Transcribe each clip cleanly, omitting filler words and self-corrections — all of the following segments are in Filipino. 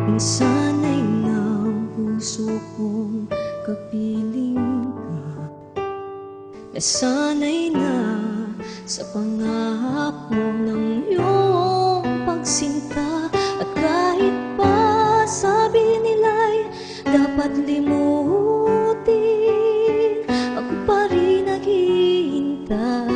Minsan'y ng puso kong kapiling ka, nasanay na sa pangako ng iyong pagsinta. At kahit pa sabi nila'y dapat limutin, ako pa rin naghihintay.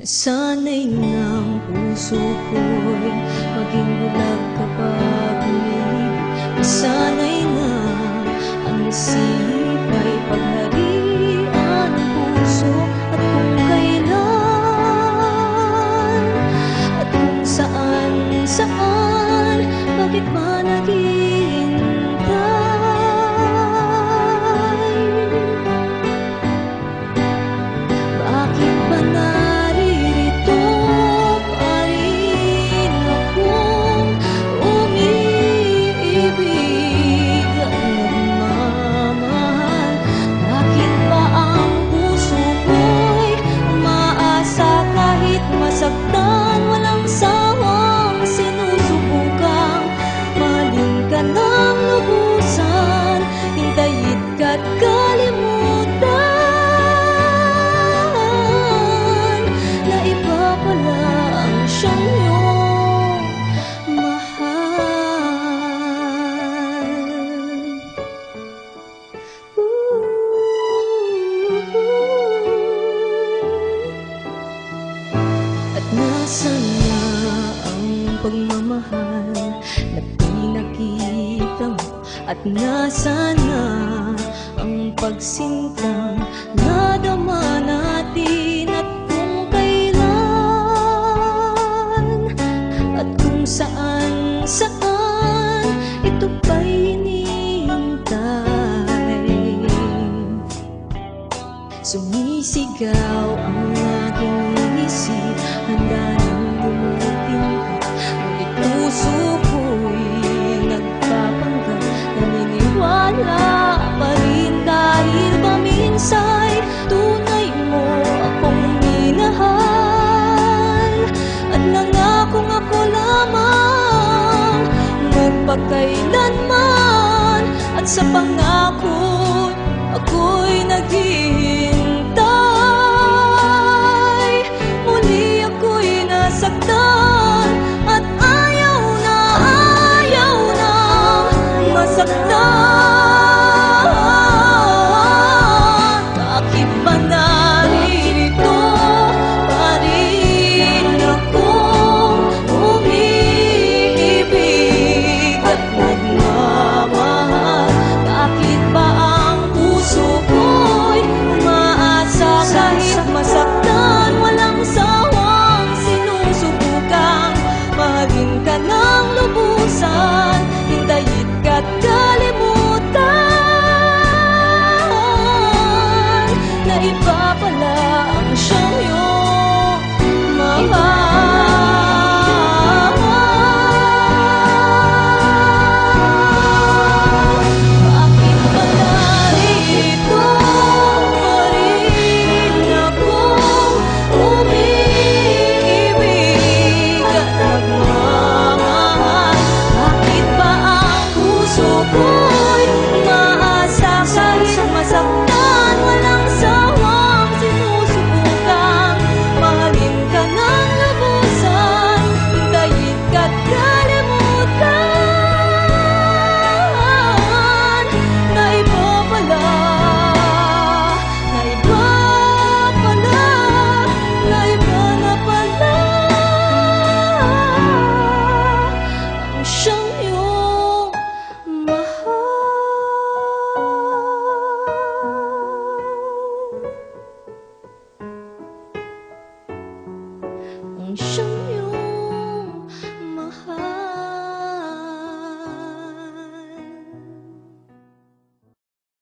Nasanay ng puso ko'y maging bulag kapag umiibig. Nasanay na ang isip ay pagharian ng puso. At kung kailan at kung saan, bakit ba naghihintay? Bakit ba naririto pa rin akong umiibig at nagmamahal? Bakit ba ang puso ko'y umaasa kahit masaktan? Walang sawang sinusubukang mahalin ka ng lubusan, hintayin ka't kalimutan na iba pala ang siyang iyong mahal. At nasaan na ang pagmamahal na pinakita mo? At nasaan na ang pagsintang nadama natin? At kung kailan at kung saan ito ba'y hinihintay? Sumisigaw ang aking isip, handa nang lumutin ka. Ngunit puso ko'y nagpapanggap, naniniwala pa rin dahil ba minsa'y tunay mo akong minahal. At nangakong ako lamang magpakailanman, at sa pangako ako'y naghihintay.